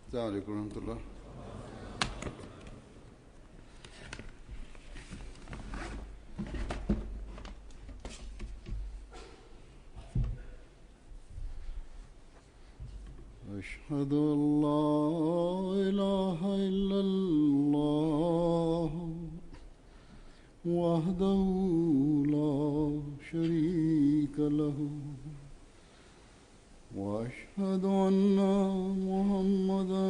السلام عليكم ورحمة الله. أشهد أن لا إله إلا الله وحده لا شريك له وأشهد أن محمدا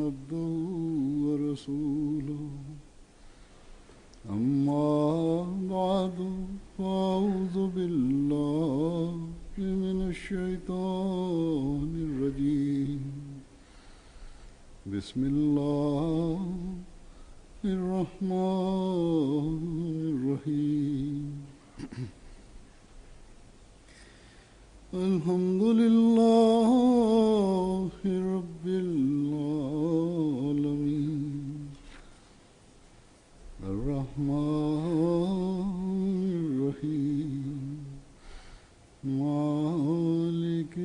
عبده ورسوله أما بعد فأعوذ بالله من الشيطان الرجيم بسم الله الرحمن الرحيم الحمد لله رب العالمين الرحمن الرحيم مالك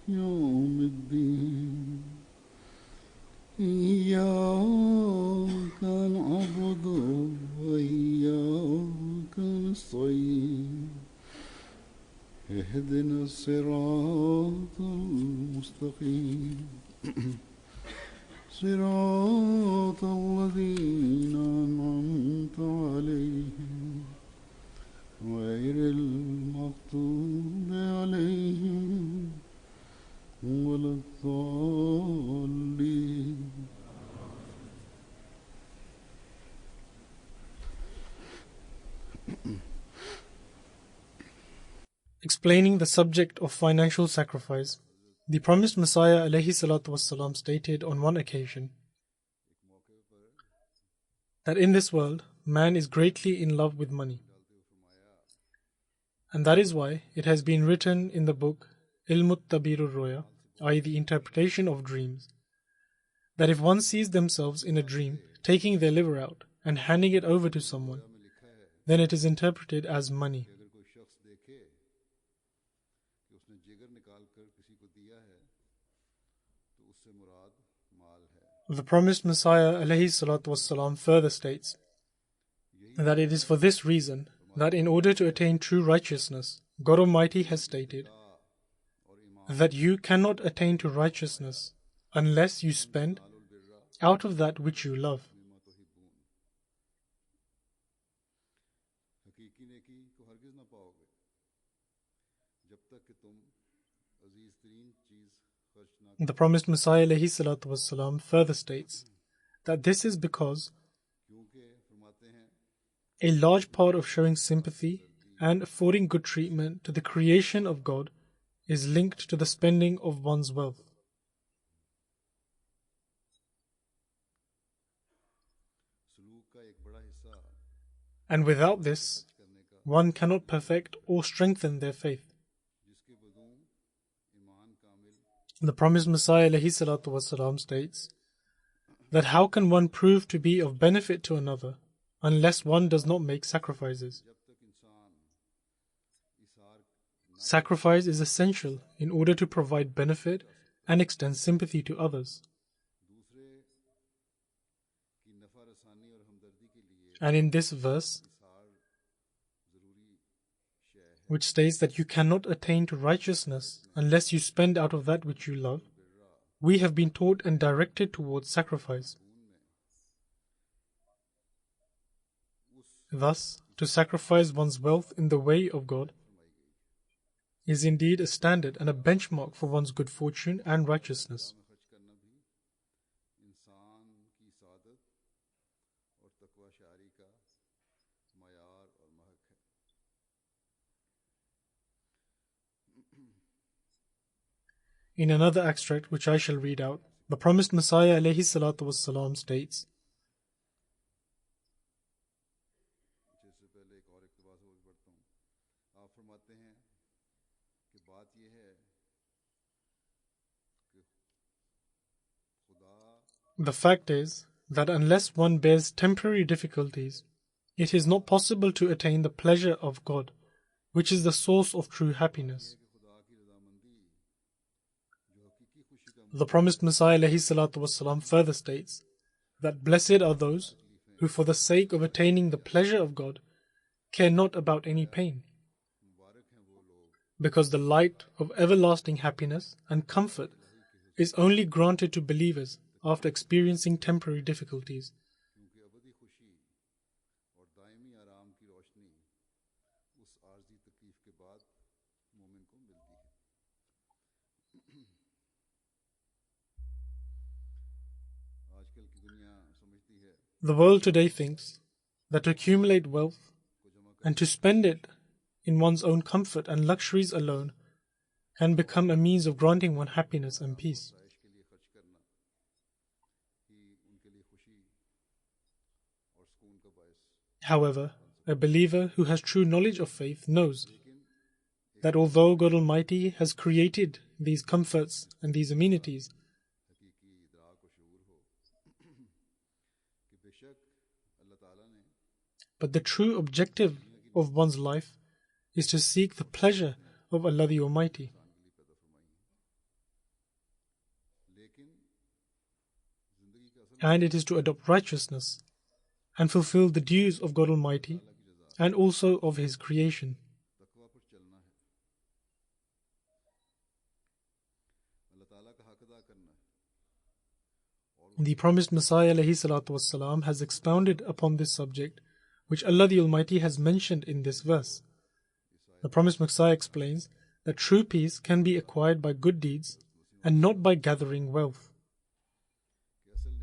يوم الدين إياك نعبد وإياك نستعين اهدنا الصراط المستقيم صراط الذين أنعمت عليهم غير المغضوب عليهم ولا الضالين. Explaining the subject of financial sacrifice, the promised Messiah ﷺ stated on one occasion that in this world man is greatly in love with money. And that is why it has been written in the book Ilmut Tabirur Roya, i.e. the interpretation of dreams, that if one sees themselves in a dream taking their liver out and handing it over to someone, then it is interpreted as money. The promised Messiah ﷺ further states that it is for this reason that in order to attain true righteousness, God Almighty has stated that you cannot attain to righteousness unless you spend out of that which you love. The promised Messiah ﷺ further states that this is because a large part of showing sympathy and affording good treatment to the creation of God is linked to the spending of one's wealth. And without this, one cannot perfect or strengthen their faith. The promised Messiah ﷺ states that how can one prove to be of benefit to another unless one does not make sacrifices? Sacrifice is essential in order to provide benefit and extend sympathy to others. And in this verse, which states that you cannot attain to righteousness unless you spend out of that which you love, we have been taught and directed towards sacrifice. Thus, to sacrifice one's wealth in the way of God is indeed a standard and a benchmark for one's good fortune and righteousness. In another extract which I shall read out, the promised Messiah ﷺ states the fact is that unless one bears temporary difficulties, it is not possible to attain the pleasure of God, which is the source of true happiness. The promised Messiah ﷺ further states that blessed are those who, for the sake of attaining the pleasure of God, care not about any pain, because the light of everlasting happiness and comfort is only granted to believers after experiencing temporary difficulties. क्योंकि अबदी खुशी और दायमी आराम की रोशनी उस आर्जी तकलीफ के बाद मोमिन को मिलती है। आजकल की दुनिया समझती है The world today thinks that to accumulate wealth and to spend it in one's own comfort and luxuries alone can become a means of granting one happiness and peace. आयश के लिए खर्च करना ही उनके लिए खुशी और सुकून का बायस। However, a believer who has true knowledge of faith knows that although God Almighty has created these comforts and these amenities, हकीकी इदराक और शऊर हो कि बेशक अल्लाह ताला ने but the true objective of one's life is to seek the pleasure of Allah the Almighty. लेकिन जिंदगी का असल And it is to adopt righteousness and fulfill the dues of God Almighty and also of His creation. तकवा पर चलना है, अल्लाह ताला का हक अदा करना है। The promised Messiah ﷺ has expounded upon this subject, which Allah the Almighty has mentioned in this verse. The promised Messiah explains that true peace can be acquired by good deeds and not by gathering wealth. कि असल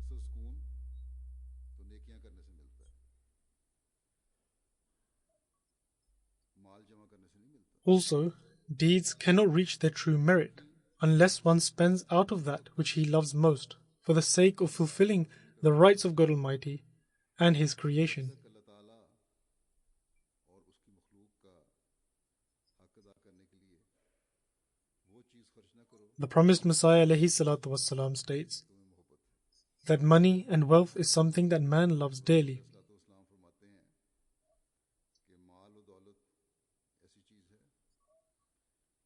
सुकून तो नेकियां करने से मिलता है, माल जमा करने से नहीं मिलता। Also, deeds cannot reach their true merit unless one spends out of that which he loves most for the sake of fulfilling the rights of God Almighty and His creation. अल्लाह ताला और उसकी मखलूक का हक अदा करने के लिए वो चीज़ खर्च ना करो The promised Messiah ﷺ states तुम्हें मोहब्बत है। that money and wealth is something that man loves dearly. इस्लाम फरमाते हैं कि माल और दौलत ऐसी चीज़ है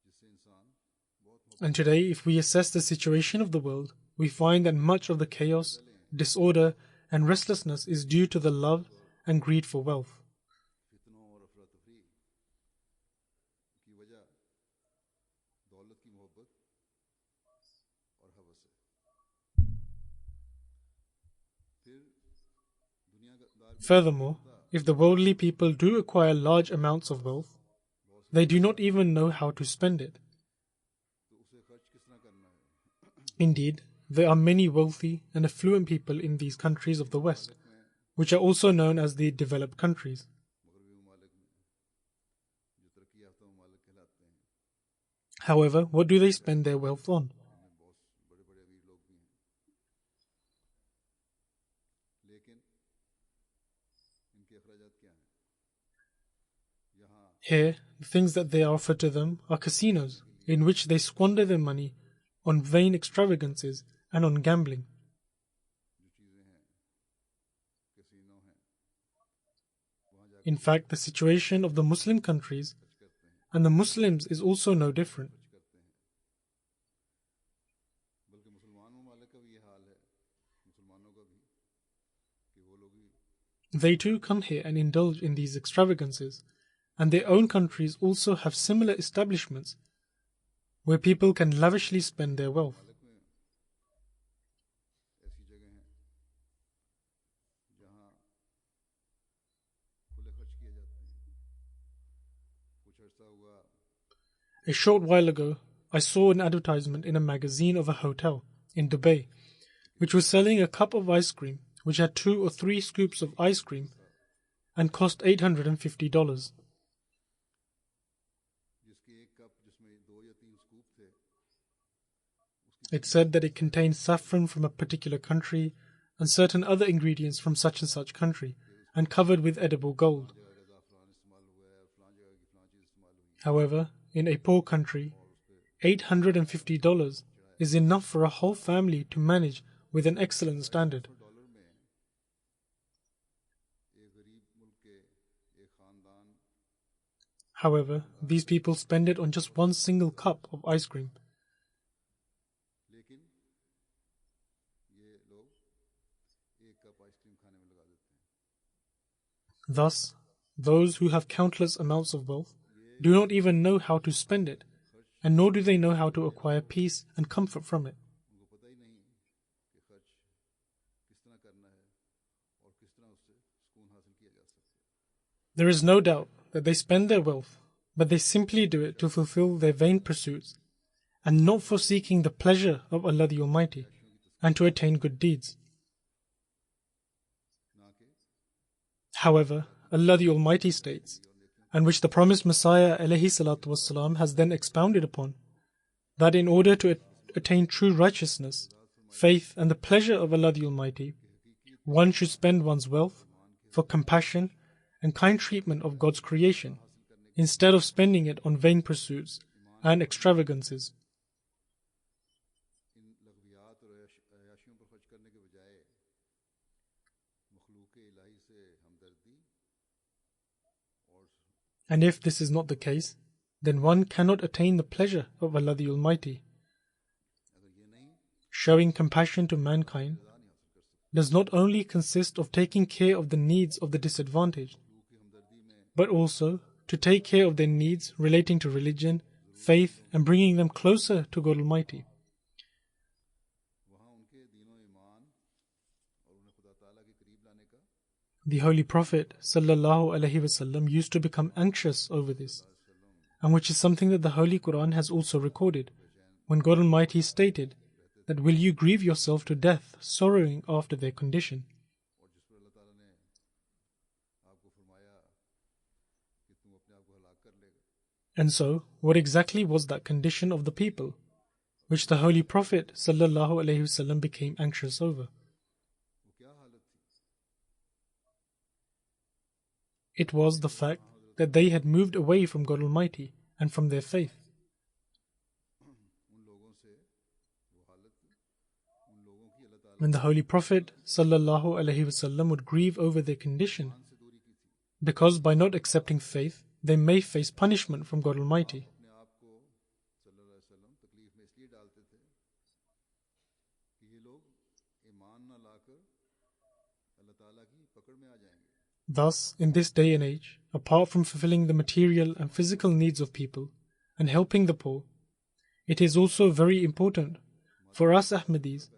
जिससे इंसान बहुत मोहब्बत And today, if we assess the situation of the world, we find that much of the chaos, disorder, and restlessness is due to the love and greed for wealth. फितनों और अफरा तफरी की वजह दौलत की मोहब्बत और हवस है। फिर दुनियादार Furthermore, if the worldly people do acquire large amounts of wealth, they do not even know how to spend it. तो उसे खर्च किस तरह करना है। Indeed, there are many wealthy and affluent people in these countries of the West, which are also known as the developed countries. मगरबी ममालिक में जो तरक्की याफ्ता ममालिक कहलाते हैं, However, what do they spend their wealth on? इनमें बहुत बड़े बड़े अमीर लोग भी हैं, लेकिन इनके अखराजात क्या हैं? यहाँ Here, the things that they offer to them are casinos, in which they squander their money on vain extravagances and on gambling. जो चीज़ें हैं कैसीनो हैं, वहाँ जाकर In fact, the situation of the Muslim countries करते हैं and the Muslims is also no different. करते हैं, बल्कि मुसलमान ममालिक का भी ये हाल है, मुसलमानों का भी, कि वो लोग भी They too come here and indulge in these extravagances, and their own countries also have similar establishments where people can lavishly spend their wealth. ममालिक में ऐसी जगह हैं जहाँ खुले खर्च किए जाते हैं। कुछ अर्सा हुआ A short while ago, I saw an advertisement in a magazine of a hotel in Dubai, which was selling a cup of ice cream which had 2 or 3 scoops of ice cream and cost $850. जिसकी एक cup जिसमें 2 या 3 scoop थे, It said that it contained saffron from a particular country and certain other ingredients from such and such country, and covered with edible gold. जगह जगह फलान इस्तेमाल हुआ है, फलान जगह की फलान चीज़ इस्तेमाल हुई है, However, in a poor country, $850 is enough for a whole family to manage with an excellent standard. $100 में एक गरीब मुल्क के एक खानदान However, these people spend it on just one single cup of ice cream. लेकिन Thus, those who have countless amounts of wealth do not even know how to spend it, and nor do they know how to acquire peace and comfort from it. There is no doubt that they spend their wealth, but they simply do it to fulfill their vain pursuits, and not for seeking the pleasure of Allah the Almighty, and to attain good deeds. However, Allah the Almighty states, and which the promised Messiah ﷺ has then expounded upon, that in order to attain true righteousness, faith and the pleasure of Allah the Almighty, one should spend one's wealth for compassion and kind treatment of God's creation, instead of spending it on vain pursuits and extravagances. And if this is not the case, then one cannot attain the pleasure of Allah the Almighty. Showing compassion to mankind does not only consist of taking care of the needs of the disadvantaged, but also to take care of their needs relating to religion, faith, and bringing them closer to God Almighty. The Holy Prophet ﷺ used to become anxious over this, and which is something that the Holy Quran has also recorded, when God Almighty stated that, "Will you grieve yourself to death, sorrowing after their condition?" And so, what exactly was that condition of the people, which the Holy Prophet ﷺ became anxious over? It was the fact that they had moved away from God Almighty and from their faith. When the Holy Prophet ﷺ would grieve over their condition, because by not accepting faith, they may face punishment from God Almighty. Thus, in this day and age, apart from fulfilling the material and physical needs of people and helping the poor, it is also very important for us Ahmadis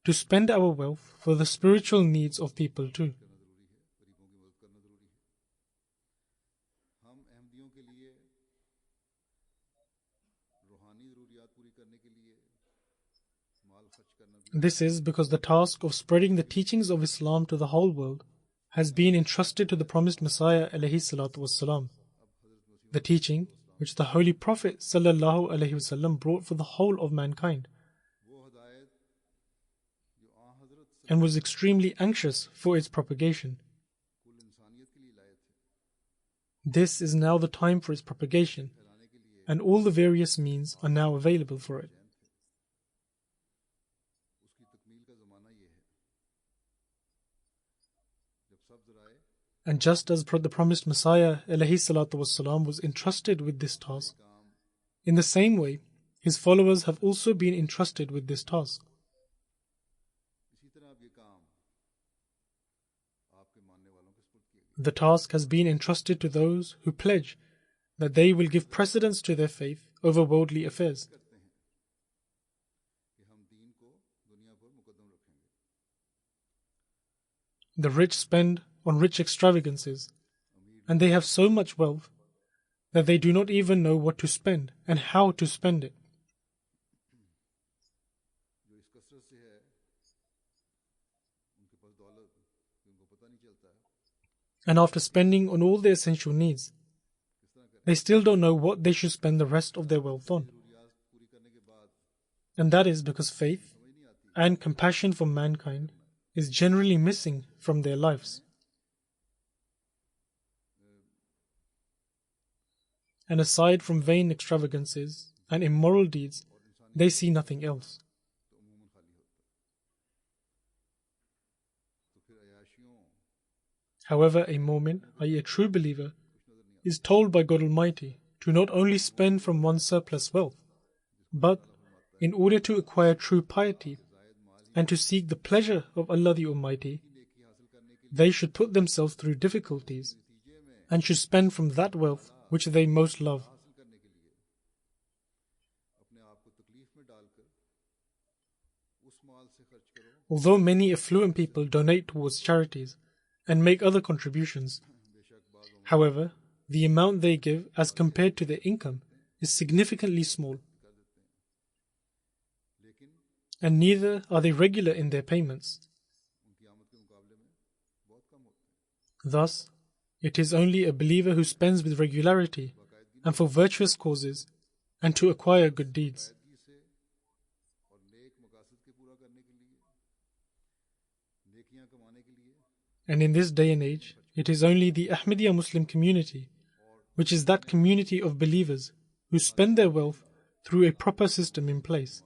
to spend our wealth for the spiritual needs of people too. This is because the task of spreading the teachings of Islam to the whole world has been entrusted to the promised Messiah ﷺ. The teaching which the Holy Prophet ﷺ brought for the whole of mankind, and was extremely anxious for its propagation. This is now the time for its propagation, and all the various means are now available for it. And just as the promised Messiah ﷺ was entrusted with this task, in the same way, his followers have also been entrusted with this task. The task has been entrusted to those who pledge that they will give precedence to their faith over worldly affairs. The rich spend on rich extravagances, and they have so much wealth that they do not even know what to spend and how to spend it. And after spending on all their essential needs, they still don't know what they should spend the rest of their wealth on. And that is because faith and compassion for mankind is generally missing from their lives. And aside from vain extravagances and immoral deeds, they see nothing else. However, a mu'min, i.e. a true believer, is told by God Almighty to not only spend from one's surplus wealth, but, in order to acquire true piety, and to seek the pleasure of Allah the Almighty, they should put themselves through difficulties and should spend from that wealth which they most love. Although many affluent people donate towards charities and make other contributions, however, the amount they give as compared to their income is significantly small, and neither are they regular in their payments. Thus, it is only a believer who spends with regularity and for virtuous causes and to acquire good deeds. And in this day and age, it is only the Ahmadiyya Muslim community, which is that community of believers who spend their wealth through a proper system in place,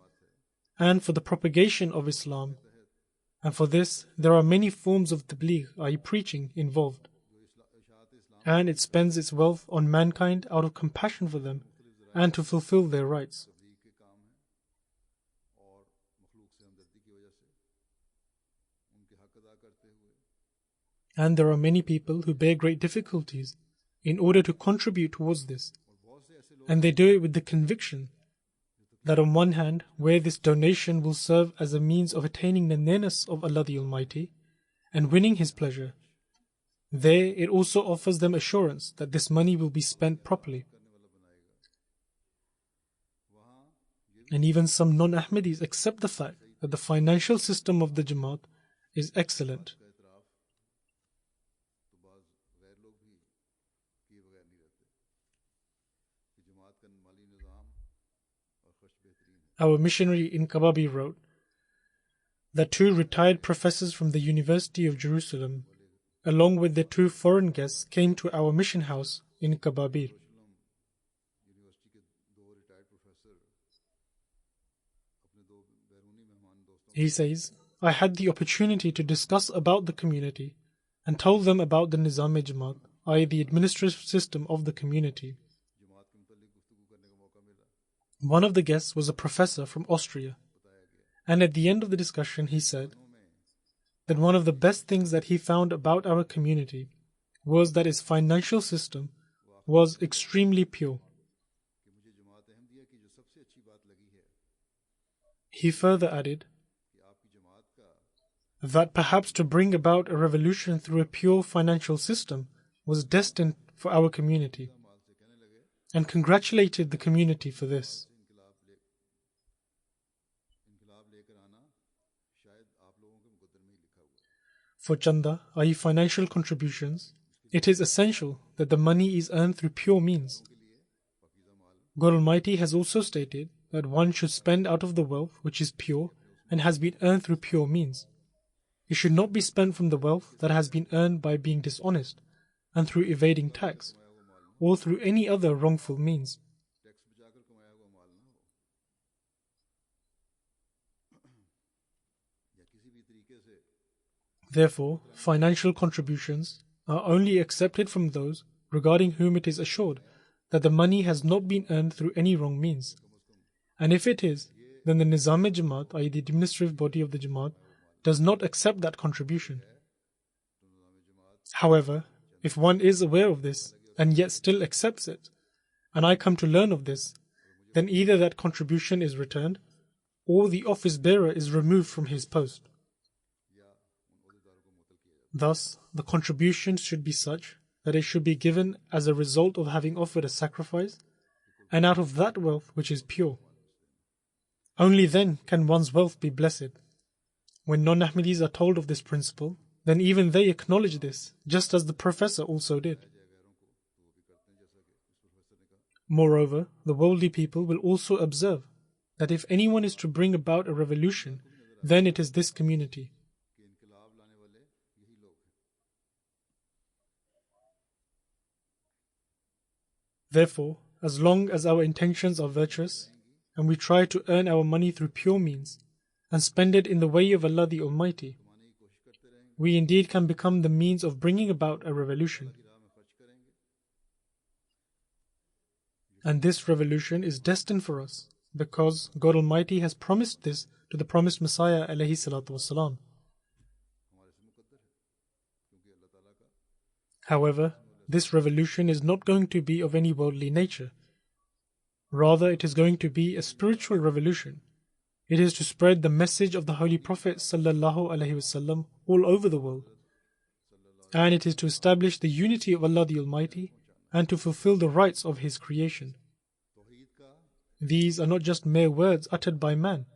and for the propagation of Islam. And for this, there are many forms of tabligh, i.e. preaching, involved. And it spends its wealth on mankind out of compassion for them and to fulfill their rights. And there are many people who bear great difficulties in order to contribute towards this. And they do it with the conviction that on one hand, where this donation will serve as a means of attaining the nearness of Allah the Almighty and winning His pleasure, there it also offers them assurance that this money will be spent properly. And even some non-Ahmadis accept the fact that the financial system of the Jamaat is excellent. Our missionary in Kababi wrote that 2 retired professors from the University of Jerusalem, along with their 2 foreign guests, came to our mission house in Kababir. He says, I had the opportunity to discuss about the community and told them about the Nizam-e-Jamaat, i.e. the administrative system of the community. One of the guests was a professor from Austria, and at the end of the discussion he said that one of the best things that he found about our community was that its financial system was extremely pure. He further added that perhaps to bring about a revolution through a pure financial system was destined for our community, and congratulated the community for this. For chanda, i.e. financial contributions, it is essential that the money is earned through pure means. God Almighty has also stated that one should spend out of the wealth which is pure and has been earned through pure means. It should not be spent from the wealth that has been earned by being dishonest and through evading tax, or through any other wrongful means. Therefore, financial contributions are only accepted from those regarding whom it is assured that the money has not been earned through any wrong means. And if it is, then the Nizam-e-Jamaat, i.e. the administrative body of the Jamaat, does not accept that contribution. However, if one is aware of this and yet still accepts it, and I come to learn of this, then either that contribution is returned or the office bearer is removed from his post. Thus, the contribution should be such that it should be given as a result of having offered a sacrifice and out of that wealth which is pure. Only then can one's wealth be blessed. When non-Ahmadis are told of this principle, then even they acknowledge this, just as the professor also did. Moreover, the worldly people will also observe that if anyone is to bring about a revolution, then it is this community. Therefore, as long as our intentions are virtuous, and we try to earn our money through pure means, and spend it in the way of Allah the Almighty, we indeed can become the means of bringing about a revolution. And this revolution is destined for us, because God Almighty has promised this to the promised Messiah alayhi salatu wassalam. However, this revolution is not going to be of any worldly nature. Rather, it is going to be a spiritual revolution. It is to spread the message of the Holy Prophet sallallahu alaihi wasallam all over the world. And it is to establish the unity of Allah the Almighty and to fulfill the rights of His creation. These are not just mere words uttered by man.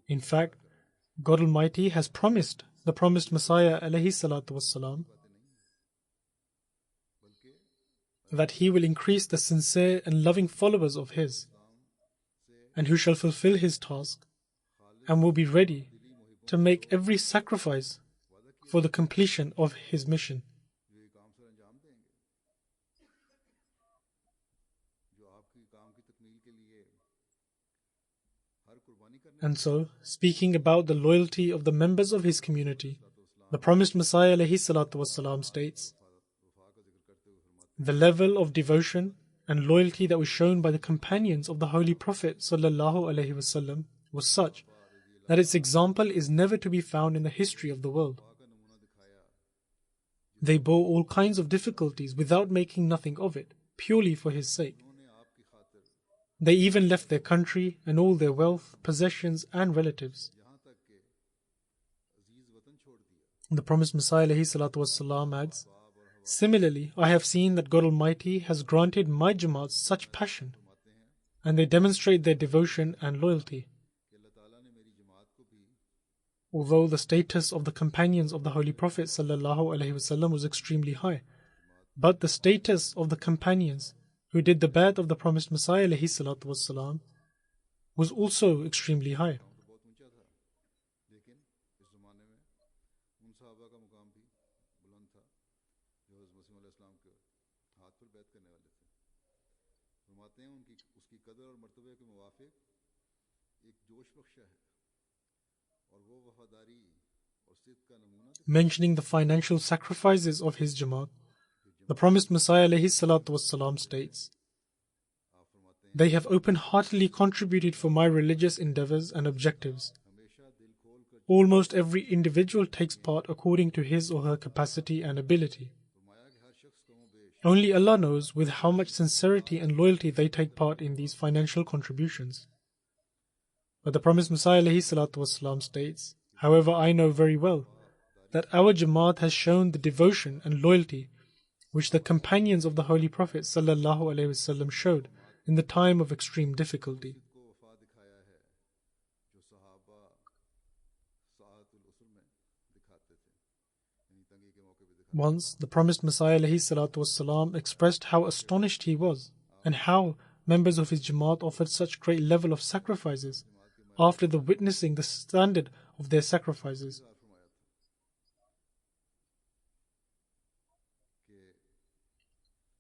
In fact, God Almighty has promised the promised Messiah alayhi salatu wassalam that He will increase the sincere and loving followers of His, and who shall fulfill His task and will be ready to make every sacrifice for the completion of His mission. And so, speaking about the loyalty of the members of his community, the promised Messiah alayhi salatu wasalam states, the level of devotion and loyalty that was shown by the companions of the Holy Prophet sallallahu alaihi wasallam was such that its example is never to be found in the history of the world. They bore all kinds of difficulties without making nothing of it, purely for His sake. They even left their country and all their wealth, possessions and relatives. The promised Messiah alayhi salatu wasalam adds, similarly, I have seen that God Almighty has granted my Jamaat such passion, and they demonstrate their devotion and loyalty. Although the status of the companions of the Holy Prophet sallallahu alaihi wasallam was extremely high, but the status of the companions who did the bay'at of the promised Messiah alayhi salatu wassalam was also extremely high. Mentioning the financial sacrifices of his Jamaat, the promised Messiah alayhi salatu wassalam states, they have open-heartedly contributed for my religious endeavors and objectives. Almost every individual takes part according to his or her capacity and ability. Only Allah knows with how much sincerity and loyalty they take part in these financial contributions. But the promised Messiah alayhi salatu wassalam states, however, I know very well that our Jamaat has shown the devotion and loyalty which the companions of the Holy Prophet sallallahu alaihi wasallam showed in the time of extreme difficulty. Once, the promised Messiah alayhi salatu wasalam expressed how astonished he was and how members of his Jamaat offered such great level of sacrifices after the witnessing the standard of their sacrifices.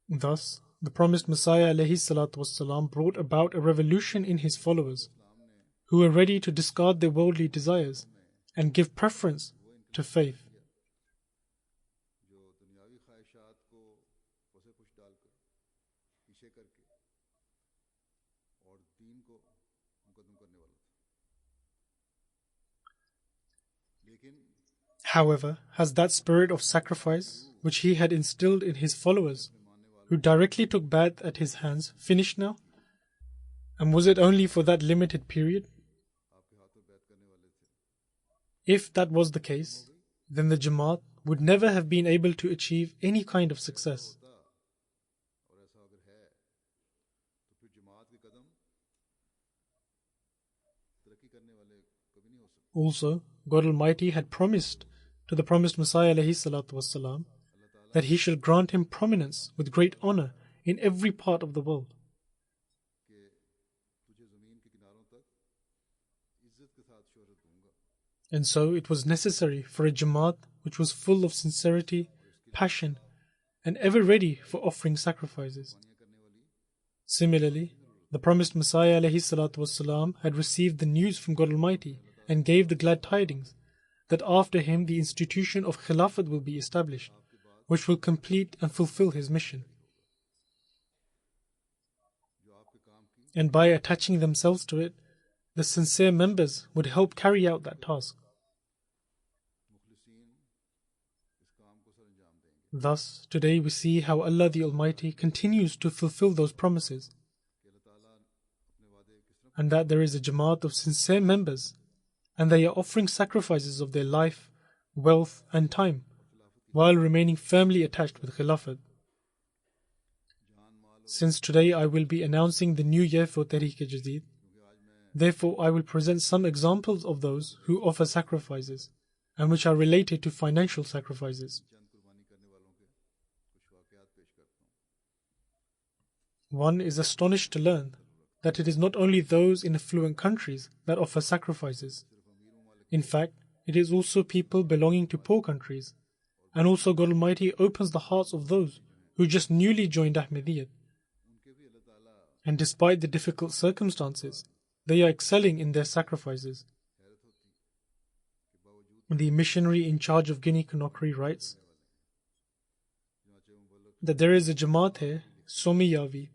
Thus, the promised Messiah alayhi salatu wasalam brought about a revolution in his followers, who were ready to discard their worldly desires and give preference to faith. However, has that spirit of sacrifice which he had instilled in his followers, who directly took bay'at at his hands, finished now? And was it only for that limited period? If that was the case, then the Jamaat would never have been able to achieve any kind of success. Also, God Almighty had promised to the promised Messiah alayhi salatu wasalam that He shall grant him prominence with great honor in every part of the world. And so it was necessary for a Jamaat which was full of sincerity, passion, and ever ready for offering sacrifices. Similarly, the promised Messiah alayhi salatu wasalam had received the news from God Almighty and gave the glad tidings that after him the institution of Khilafat will be established, which will complete and fulfill his mission. And by attaching themselves to it, the sincere members would help carry out that task. Thus, today we see how Allah the Almighty continues to fulfill those promises, and that there is a Jamaat of sincere members, and they are offering sacrifices of their life, wealth, and time, while remaining firmly attached with Khilafat. Since today I will be announcing the new year for Tehreek-e-Jadid, therefore I will present some examples of those who offer sacrifices, and which are related to financial sacrifices. One is astonished to learn that it is not only those in affluent countries that offer sacrifices. In fact, it is also people belonging to poor countries, and also God Almighty opens the hearts of those who just newly joined Ahmadiyyat. And despite the difficult circumstances, they are excelling in their sacrifices. The missionary in charge of Guinea-Conakry writes that there is a Jamaat here, Somiyavi,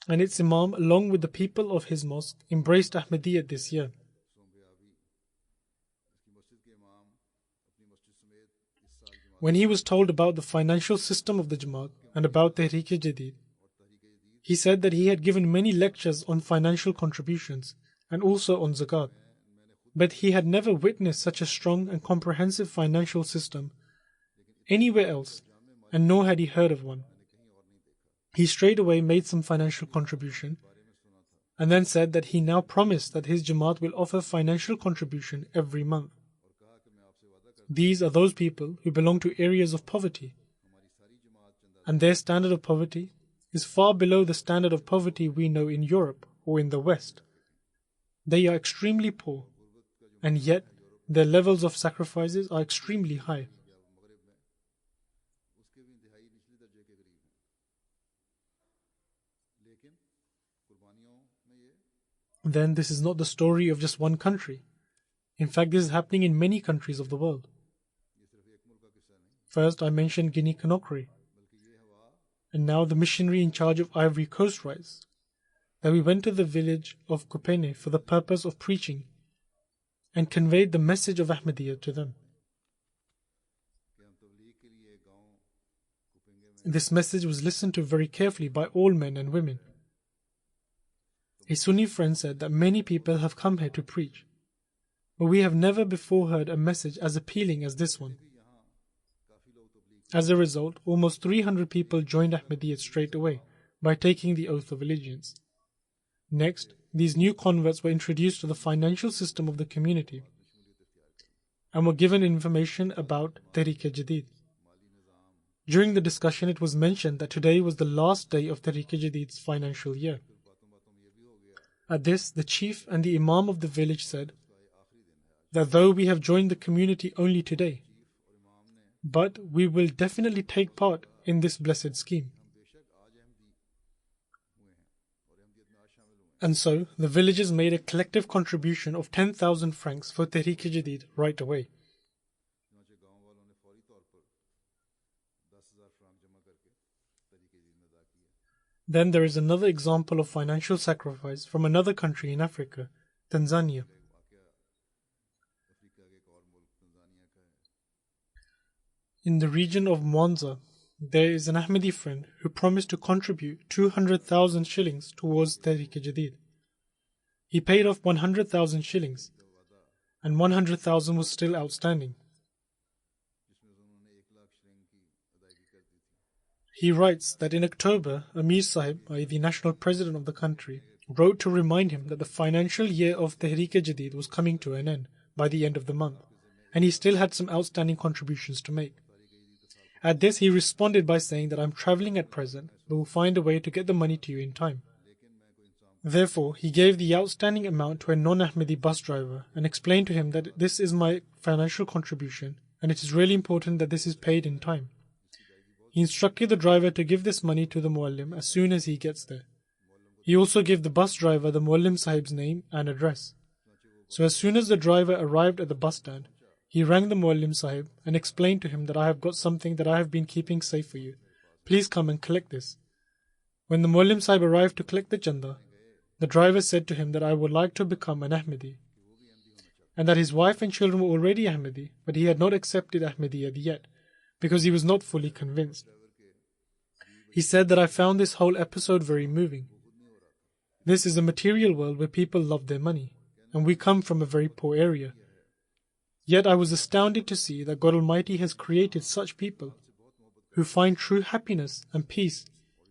and its Imam, along with the people of his mosque, embraced Ahmadiyyat this year. When he was told about the financial system of the Jamaat and about Tehreek-e-Jadid, he said that he had given many lectures on financial contributions and also on zakat, but he had never witnessed such a strong and comprehensive financial system anywhere else, and nor had he heard of one. He straightaway made some financial contribution and then said that he now promised that his Jamaat will offer financial contribution every month. These are those people who belong to areas of poverty, and their standard of poverty is far below the standard of poverty we know in Europe or in the West. They are extremely poor, and yet their levels of sacrifices are extremely high. Then this is not the story of just one country. In fact, this is happening in many countries of the world. First, I mentioned Guinea-Conakry. And now the missionary in charge of Ivory Coast writes that we went to the village of Kupene for the purpose of preaching and conveyed the message of Ahmadiyya to them. This message was listened to very carefully by all men and women. A Sunni friend said that many people have come here to preach, but we have never before heard a message as appealing as this one. As a result, almost 300 people joined Ahmadiyyat straight away by taking the oath of allegiance. Next, these new converts were introduced to the financial system of the community and were given information about Tehreek-e-Jadid. During the discussion, it was mentioned that today was the last day of Tehreek-e-Jadid's financial year. At this, the chief and the Imam of the village said that though we have joined the community only today, but we will definitely take part in this blessed scheme. And so, the villagers made a collective contribution of 10,000 francs for Tehreek-e-Jadid right away. Then there is another example of financial sacrifice from another country in Africa, Tanzania. In the region of Mwanza, there is an Ahmadi friend who promised to contribute 200,000 shillings towards Tehreek-e-Jadid. He paid off 100,000 shillings, and 100,000 was still outstanding. He writes that in October, Amir Sahib, the national president of the country, wrote to remind him that the financial year of Tehreek-e-Jadid was coming to an end by the end of the month, and he still had some outstanding contributions to make. At this, he responded by saying that I'm traveling at present, but will find a way to get the money to you in time. Therefore, he gave the outstanding amount to a non-Ahmadi bus driver and explained to him that this is my financial contribution and it is really important that this is paid in time. He instructed the driver to give this money to the Muallim as soon as he gets there. He also gave the bus driver the Muallim Sahib's name and address. So as soon as the driver arrived at the bus stand, he rang the Muallim Sahib and explained to him that I have got something that I have been keeping safe for you. Please come and collect this. When the Muallim Sahib arrived to collect the chanda, the driver said to him that I would like to become an Ahmadi, and that his wife and children were already Ahmadi, but he had not accepted Ahmadiyyat yet, because he was not fully convinced. He said that I found this whole episode very moving. This is a material world where people love their money, and we come from a very poor area. Yet I was astounded to see that God Almighty has created such people who find true happiness and peace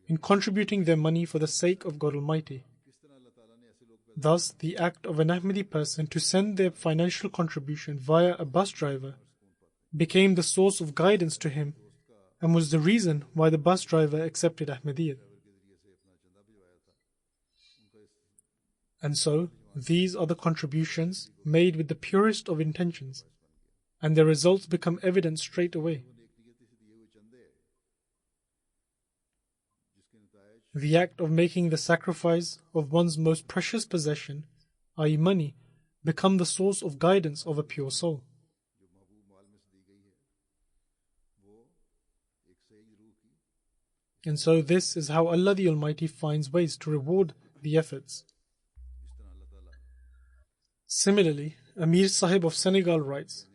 in contributing their money for the sake of God Almighty. Thus, the act of an Ahmadi person to send their financial contribution via a bus driver became the source of guidance to him and was the reason why the bus driver accepted Ahmadiyyat. And so, these are the contributions made with the purest of intentions, and their results become evident straight away. The act of making the sacrifice of one's most precious possession, i.e. money, become the source of guidance of a pure soul. And so this is how Allah the Almighty finds ways to reward the efforts. Similarly, Amir Sahib of Senegal writes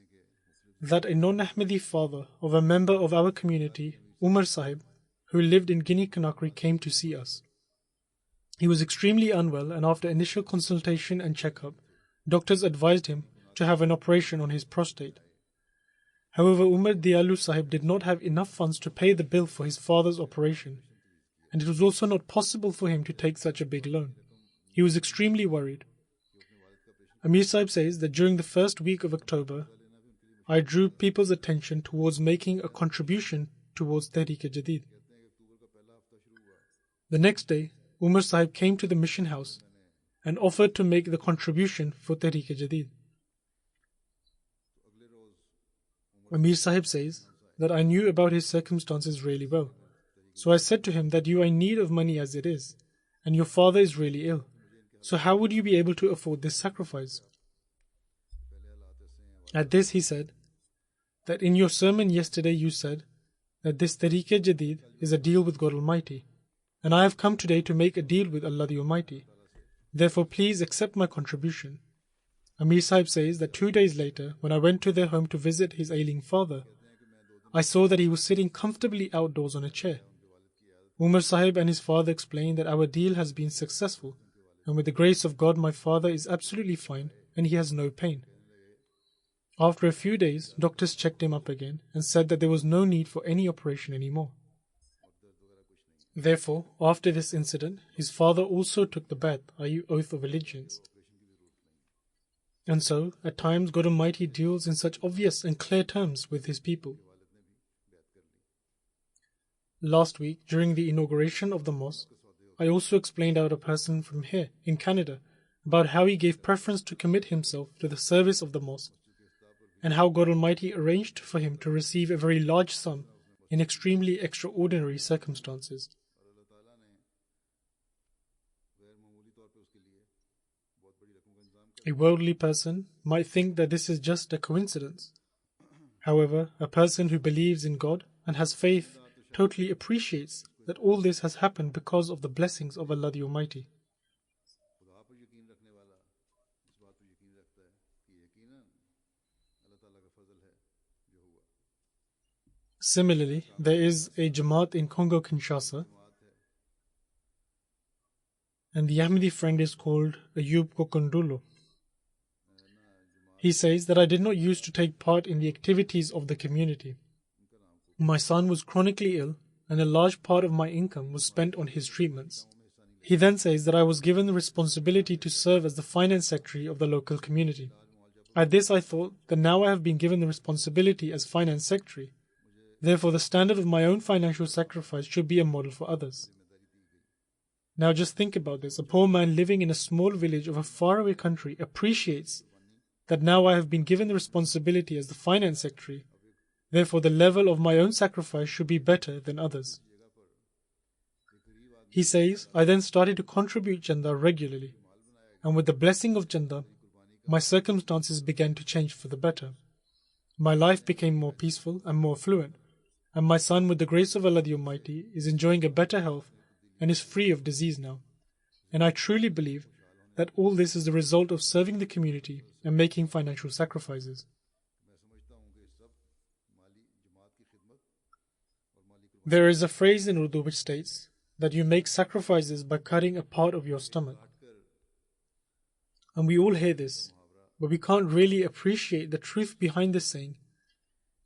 that a non-Ahmadi father of a member of our community, Umar Sahib, who lived in Guinea-Conakry, came to see us. He was extremely unwell, and after initial consultation and checkup, doctors advised him to have an operation on his prostate. However, Umar Dialu Sahib did not have enough funds to pay the bill for his father's operation, and it was also not possible for him to take such a big loan. He was extremely worried. Amir Sahib says that during the first week of October, I drew people's attention towards making a contribution towards Tehreek-e-Jadid. The next day, Umar Sahib came to the mission house and offered to make the contribution for Tehreek-e-Jadid. Amir Sahib says that I knew about his circumstances really well, so I said to him that you are in need of money as it is, and your father is really ill, so how would you be able to afford this sacrifice? At this he said that in your sermon yesterday you said that this Tehreek-e-Jadid is a deal with God Almighty, and I have come today to make a deal with Allah the Almighty. Therefore please accept my contribution. Amir Sahib says that 2 days later, when I went to their home to visit his ailing father, I saw that he was sitting comfortably outdoors on a chair. Umar Sahib and his father explained that our deal has been successful, and with the grace of God my father is absolutely fine and he has no pain. After a few days, doctors checked him up again and said that there was no need for any operation anymore. Therefore, after this incident, his father also took the Bai'at, i.e. oath of allegiance. And so, at times God Almighty deals in such obvious and clear terms with His people. Last week, during the inauguration of the mosque, I also explained out a person from here, in Canada, about how he gave preference to commit himself to the service of the mosque, and how God Almighty arranged for him to receive a very large sum in extremely extraordinary circumstances. A worldly person might think that this is just a coincidence. However, a person who believes in God and has faith totally appreciates that all this has happened because of the blessings of Allah the Almighty. Similarly, there is a Jamaat in Congo-Kinshasa, and the Ahmadi friend is called Ayub Kokondulo. He says that I did not used to take part in the activities of the community. My son was chronically ill, and a large part of my income was spent on his treatments. He then says that I was given the responsibility to serve as the finance secretary of the local community. At this I thought that now I have been given the responsibility as finance secretary. Therefore the standard of my own financial sacrifice should be a model for others. Now just think about this. A poor man living in a small village of a faraway country appreciates that now I have been given the responsibility as the finance secretary. Therefore the level of my own sacrifice should be better than others. He says, I then started to contribute Chanda regularly, and with the blessing of Chanda, my circumstances began to change for the better. My life became more peaceful and more fluent, and my son, with the grace of Allah the Almighty, is enjoying a better health and is free of disease now. and I truly believe that all this is the result of serving the community and making financial sacrifices. There is a phrase in Urdu which states that you make sacrifices by cutting a part of your stomach. And we all hear this, but we can't really appreciate the truth behind this saying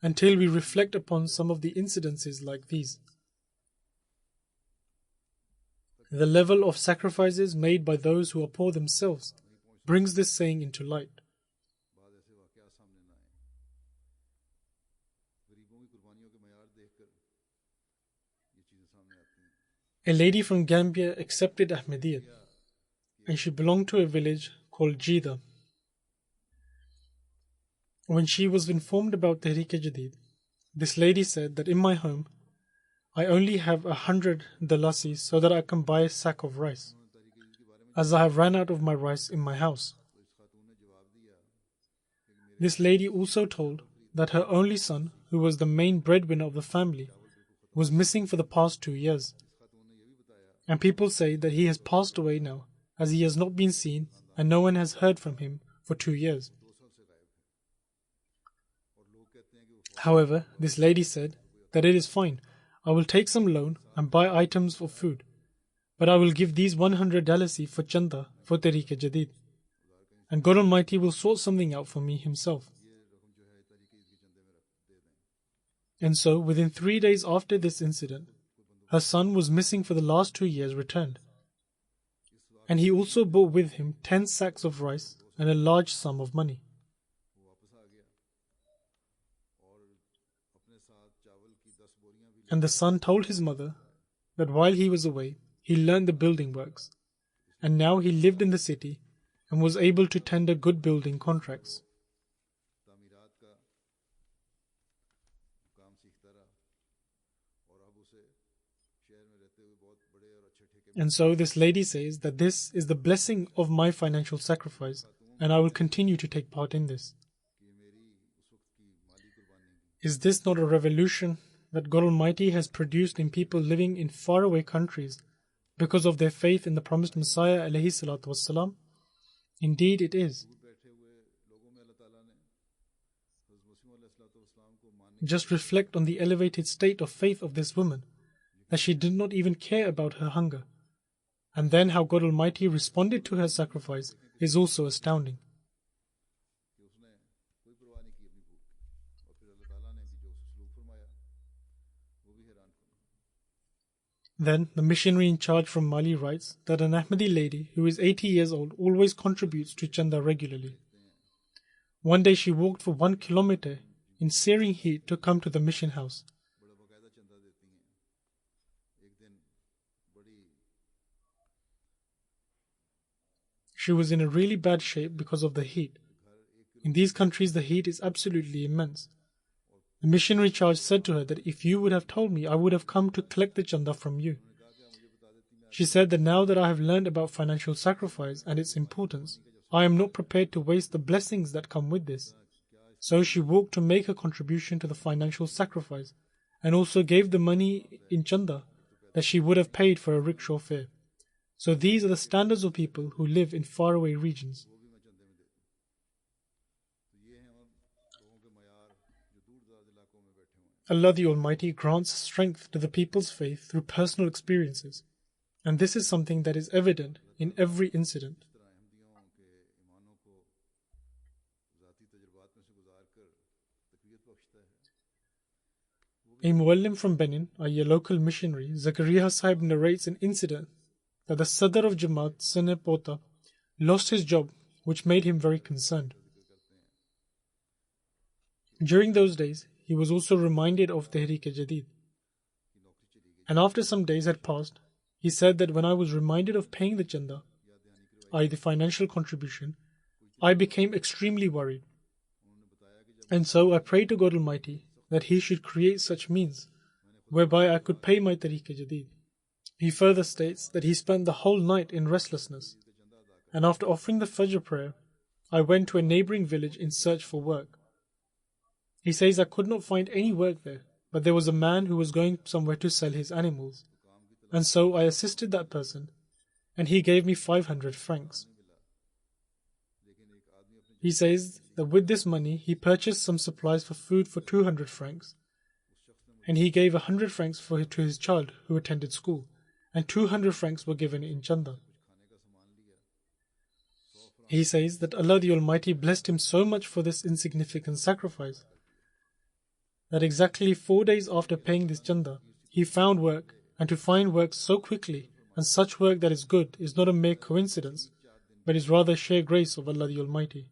until we reflect upon some of the incidences like these. The level of sacrifices made by those who are poor themselves brings this saying into light. A lady from Gambia accepted Ahmadiyyat, and she belonged to a village called Jida. When she was informed about Tehreek-e-Jadid, this lady said that in my home, I only have 100 dalassis so that I can buy a sack of rice, as I have ran out of my rice in my house. This lady also told that her only son, who was the main breadwinner of the family, was missing for the past 2 years. And people say that he has passed away now, as he has not been seen and no one has heard from him for 2 years. However, this lady said that it is fine, I will take some loan and buy items for food, but I will give these 100 dalassi for chanda for Tehreek-e-Jadid, and God Almighty will sort something out for me Himself. And so, within 3 days after this incident, her son was missing for the last 2 years returned, and he also brought with him 10 sacks of rice and a large sum of money. And the son told his mother that while he was away, he learned the building works, and now he lived in the city and was able to tender good building contracts. And so this lady says that this is the blessing of my financial sacrifice, and I will continue to take part in this. Is this not a revolution that God Almighty has produced in people living in faraway countries because of their faith in the promised Messiah alayhi salatu wassalam? Indeed it is. Just reflect on the elevated state of faith of this woman, that she did not even care about her hunger. And then how God Almighty responded to her sacrifice is also astounding. Then the missionary in charge from Mali writes that an Ahmadi lady who is 80 years old always contributes to chanda regularly. One day she walked for 1 kilometer in searing heat to come to the mission house. She was in a really bad shape because of the heat. In these countries the heat is absolutely immense. The missionary charge said to her that if you would have told me, I would have come to collect the chanda from you. She said that now that I have learned about financial sacrifice and its importance, I am not prepared to waste the blessings that come with this. So she walked to make a contribution to the financial sacrifice and also gave the money in chanda that she would have paid for a rickshaw fare. So these are the standards of people who live in faraway regions. Allah the Almighty grants strength to the people's faith through personal experiences, and this is something that is evident in every incident. A Muallim from Benin, a local missionary, Zakaria Sahib, narrates an incident that the Sadr of Jamaat, Sene Pota, lost his job, which made him very concerned. During those days, he was also reminded of Tehreek-e-Jadid. And after some days had passed, he said that when I was reminded of paying the chanda, i.e. the financial contribution, I became extremely worried. And so I prayed to God Almighty that He should create such means whereby I could pay my Tehreek-e-Jadid. He further states that he spent the whole night in restlessness, and after offering the Fajr prayer, I went to a neighboring village in search for work. He says I could not find any work there, but there was a man who was going somewhere to sell his animals, and so I assisted that person, and he gave me 500 francs. He says that with this money he purchased some supplies for food for 200 francs, and he gave 100 francs to his child who attended school, and 200 francs were given in chanda. He says that Allah the Almighty blessed him so much for this insignificant sacrifice that exactly 4 days after paying this chanda, he found work, and to find work so quickly and such work that is good is not a mere coincidence, but is rather sheer grace of Allah the Almighty.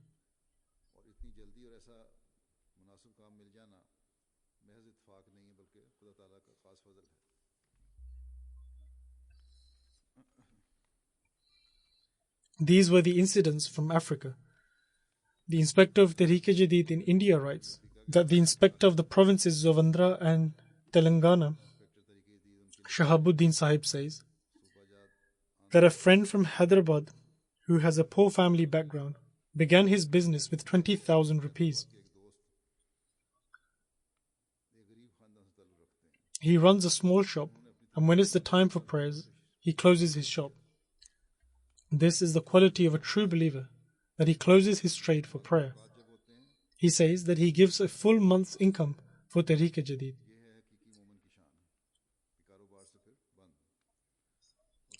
These were the incidents from Africa. The inspector of Tehreek-e-Jadid in India writes that the inspector of the provinces of Andhra and Telangana, Shahabuddin Sahib, says that a friend from Hyderabad who has a poor family background began his business with 20,000 rupees. He runs a small shop, and when it's the time for prayers, he closes his shop. This is the quality of a true believer, that he closes his trade for prayer. He says that he gives a full month's income for Tehreek-e-Jadid.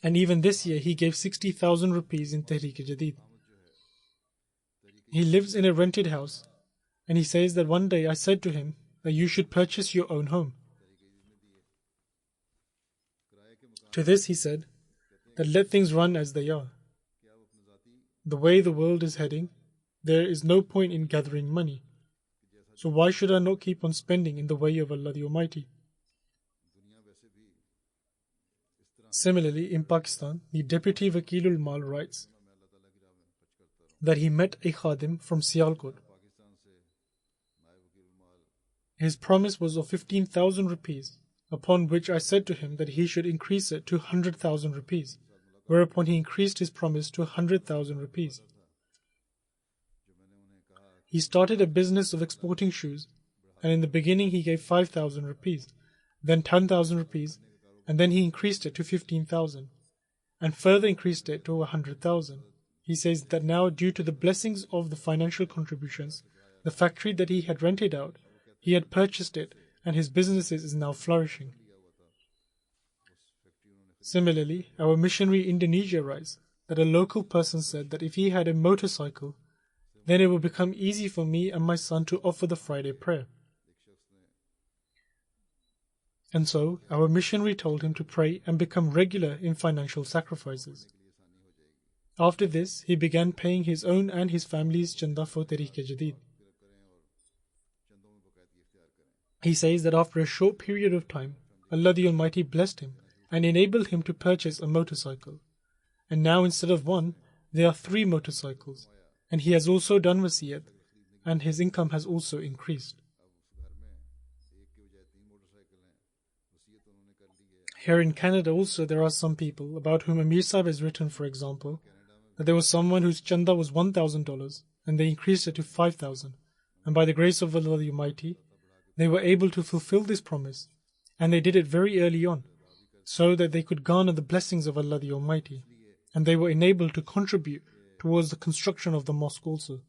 And even this year he gave 60,000 rupees in Tehreek-e-Jadid. He lives in a rented house, and he says that one day I said to him that you should purchase your own home. To this he said that let things run as they are. The way the world is heading, there is no point in gathering money. So why should I not keep on spending in the way of Allah the Almighty? Similarly, in Pakistan, the Deputy Wakilul Mal writes that he met a khadim from Sialkot. His promise was of 15,000 rupees, upon which I said to him that he should increase it to 100,000 rupees, whereupon he increased his promise to 100,000 rupees. He started a business of exporting shoes, and in the beginning he gave 5,000 rupees, then 10,000 rupees, and then he increased it to 15,000, and further increased it to 100,000. He says that now, due to the blessings of the financial contributions, the factory that he had rented out, he had purchased it, and his business is now flourishing. Similarly, our missionary in Indonesia writes that a local person said that if he had a motorcycle, then it would become easy for me and my son to offer the Friday prayer. And so, our missionary told him to pray and become regular in financial sacrifices. After this, he began paying his own and his family's chanda for Tehreek-e-Jadid. He says that after a short period of time, Allah the Almighty blessed him and enabled him to purchase a motorcycle. And now instead of one, there are 3 motorcycles. And he has also done wasiyat, and his income has also increased. Here in Canada also there are some people about whom Amir Sahib has written, for example, that there was someone whose chanda was $1,000 and they increased it to 5,000, and by the grace of Allah the Almighty, they were able to fulfill this promise, and they did it very early on, so that they could garner the blessings of Allah the Almighty, and they were enabled to contribute towards the construction of the mosque also.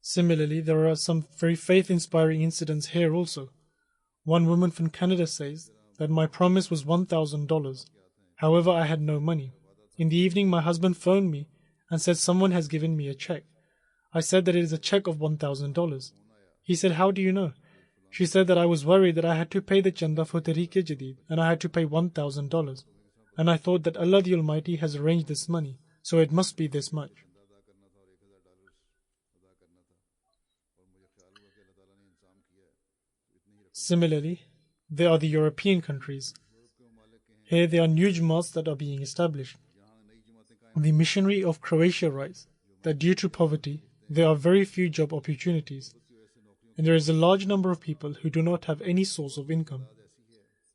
Similarly, there are some very faith-inspiring incidents here also. One woman from Canada says that my promise was $1,000. However, I had no money. In the evening, my husband phoned me and said someone has given me a check. I said that it is a check of $1,000. He said, how do you know? She said that I was worried that I had to pay the chanda for Tehreek-e-Jadid and I had to pay $1,000. And I thought that Allah the Almighty has arranged this money, so it must be this much. Similarly, there are the European countries. Here there are new jamaats that are being established. The missionary of Croatia writes that due to poverty, there are very few job opportunities, and there is a large number of people who do not have any source of income.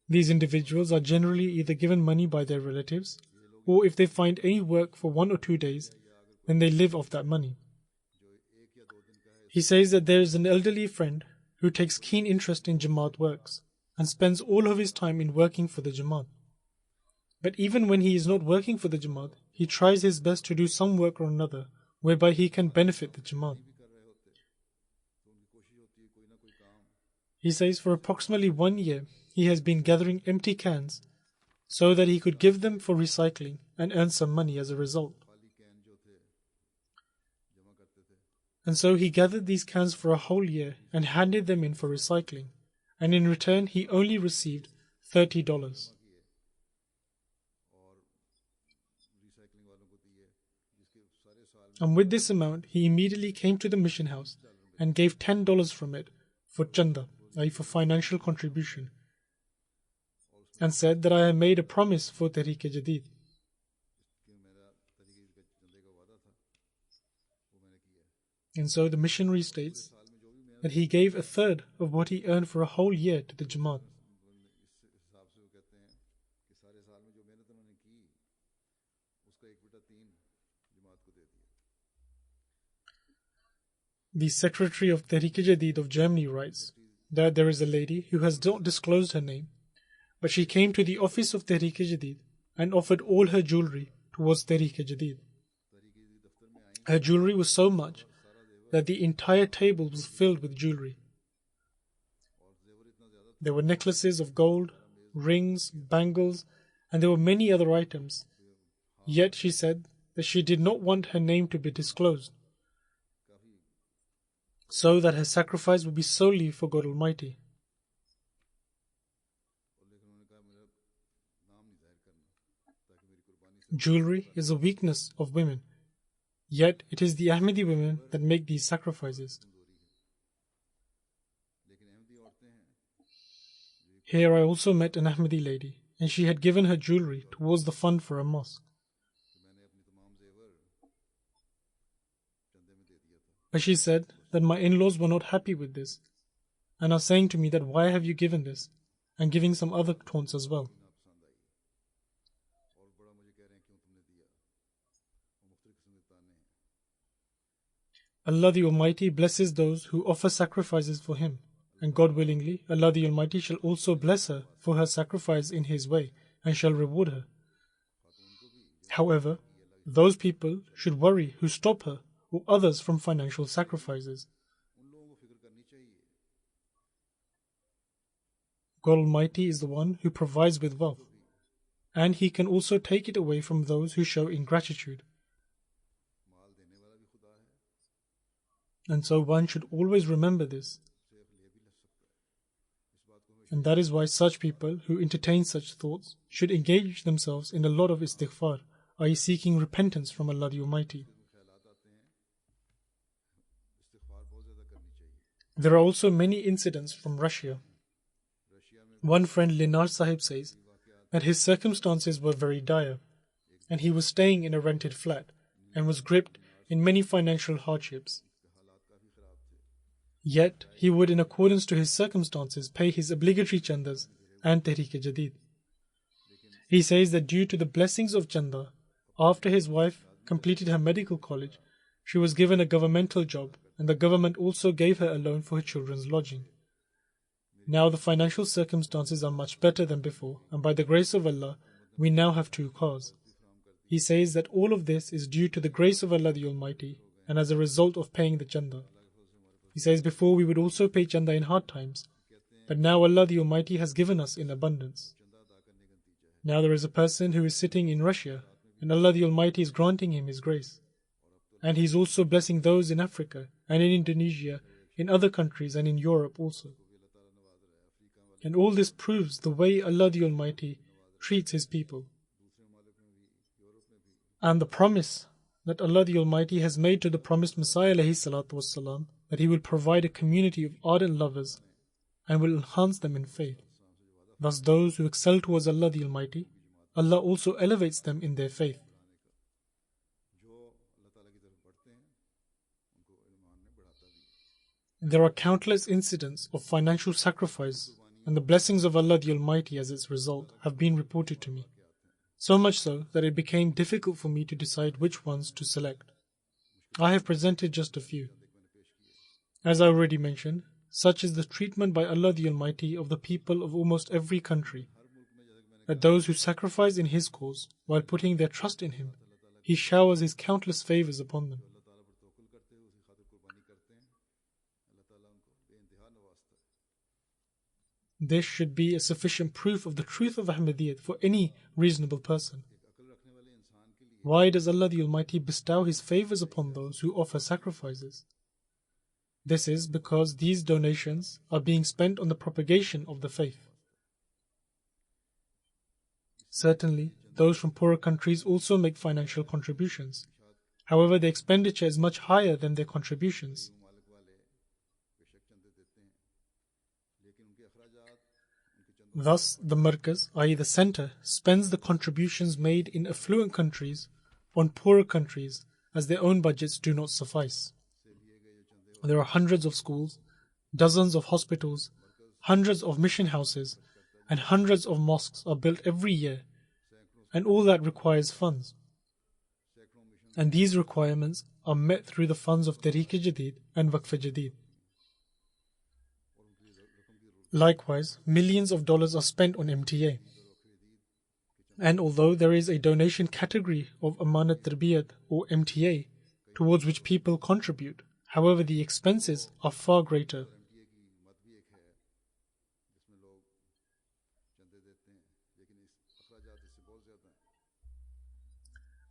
These individuals are generally either given money by their relatives, or if they find any work for 1 or 2 days, then they live off that money. He says that there is an elderly friend who takes keen interest in Jamaat works and spends all of his time in working for the Jamaat. But even when he is not working for the Jamaat, he tries his best to do some work or another whereby he can benefit the Jamaat. He says for approximately 1 year, he has been gathering empty cans so that he could give them for recycling and earn some money as a result. And so he gathered these cans for a whole year and handed them in for recycling, and in return he only received $30. And with this amount, he immediately came to the mission house and gave $10 from it for chanda, i.e. for financial contribution, and said that I have made a promise for Tehreek-e-Jadid. And so the missionary states that he gave a third of what he earned for a whole year to the Jamaat. The secretary of Tehreek-e-Jadid of Germany writes that there is a lady who has not disclosed her name, but she came to the office of Tehreek-e-Jadid and offered all her jewelry towards Tehreek-e-Jadid. Her jewelry was so much that the entire table was filled with jewelry. There were necklaces of gold, rings, bangles, and there were many other items. Yet she said that she did not want her name to be disclosed, so that her sacrifice would be solely for God Almighty. Jewelry is a weakness of women, yet it is the Ahmadi women that make these sacrifices. Here I also met an Ahmadi lady, and she had given her jewelry towards the fund for a mosque. But she said that my in-laws were not happy with this, and are saying to me that why have you given this, and giving some other taunts as well. Allah the Almighty blesses those who offer sacrifices for Him, and God willingly, Allah the Almighty shall also bless her for her sacrifice in His way, and shall reward her. However, those people should worry who stop her or others from financial sacrifices. God Almighty is the one who provides with wealth, and He can also take it away from those who show ingratitude. And so one should always remember this. And that is why such people who entertain such thoughts should engage themselves in a lot of istighfar, i.e. seeking repentance from Allah the Almighty. There are also many incidents from Russia. One friend, Linar Sahib, says that his circumstances were very dire, and he was staying in a rented flat and was gripped in many financial hardships. Yet, he would, in accordance to his circumstances, pay his obligatory chandas and Tehreek-e-Jadid. He says that due to the blessings of chanda, after his wife completed her medical college, she was given a governmental job, and the government also gave her a loan for her children's lodging. Now the financial circumstances are much better than before, and by the grace of Allah, we now have 2 cars. He says that all of this is due to the grace of Allah the Almighty, and as a result of paying the chanda. He says before we would also pay chanda in hard times, but now Allah the Almighty has given us in abundance. Now there is a person who is sitting in Russia, and Allah the Almighty is granting him His grace. And He is also blessing those in Africa and in Indonesia, in other countries and in Europe also. And all this proves the way Allah the Almighty treats His people. And the promise that Allah the Almighty has made to the promised Messiah ﷺ, that He will provide a community of ardent lovers and will enhance them in faith. Thus those who excel towards Allah the Almighty, Allah also elevates them in their faith. There are countless incidents of financial sacrifice, and the blessings of Allah the Almighty as its result have been reported to me, so much so that it became difficult for me to decide which ones to select. I have presented just a few. As I already mentioned, such is the treatment by Allah the Almighty of the people of almost every country, that those who sacrifice in His cause while putting their trust in Him, He showers His countless favors upon them. This should be a sufficient proof of the truth of Ahmadiyyat for any reasonable person. Why does Allah the Almighty bestow His favors upon those who offer sacrifices? This is because these donations are being spent on the propagation of the faith. Certainly, those from poorer countries also make financial contributions. However, the expenditure is much higher than their contributions. Thus, the Markaz, i.e. the center, spends the contributions made in affluent countries on poorer countries as their own budgets do not suffice. There are hundreds of schools, dozens of hospitals, hundreds of mission houses, and hundreds of mosques are built every year, and all that requires funds. And these requirements are met through the funds of Tehreek-e-Jadid and Waqf-e-Jadid. Likewise, millions of dollars are spent on MTA. And although there is a donation category of Amanat Tarbiyat or MTA towards which people contribute, however, the expenses are far greater.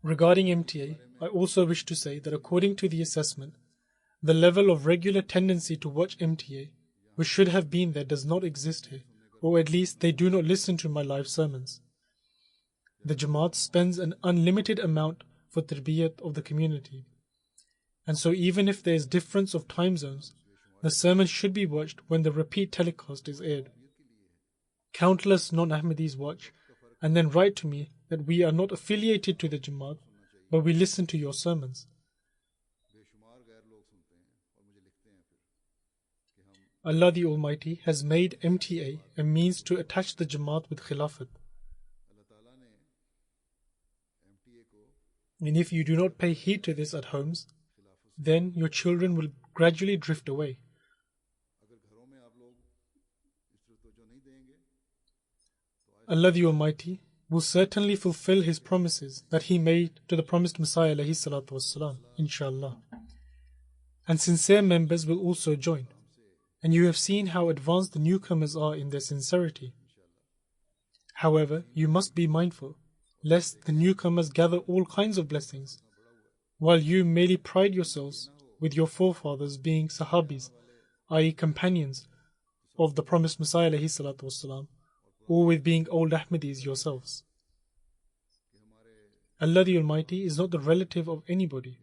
Regarding MTA, I also wish to say that according to the assessment, the level of regular tendency to watch MTA, which should have been there, does not exist here, or at least they do not listen to my live sermons. The Jamaat spends an unlimited amount for tarbiyat of the community. And so even if there is difference of time zones, the sermon should be watched when the repeat telecast is aired. Countless non-Ahmadis watch and then write to me that we are not affiliated to the Jamaat, but we listen to your sermons. Allah the Almighty has made MTA a means to attach the Jamaat with Khilafat. And if you do not pay heed to this at homes, then your children will gradually drift away. Allah the Almighty will certainly fulfill His promises that He made to the promised Messiah alayhi salatu wassalam, inshallah. And sincere members will also join. And you have seen how advanced the newcomers are in their sincerity. However, you must be mindful, lest the newcomers gather all kinds of blessings, while you merely pride yourselves with your forefathers being Sahabis, i.e. companions of the promised Messiah alayhi salatu wassalam, or with being old Ahmadis yourselves. Allah the Almighty is not the relative of anybody.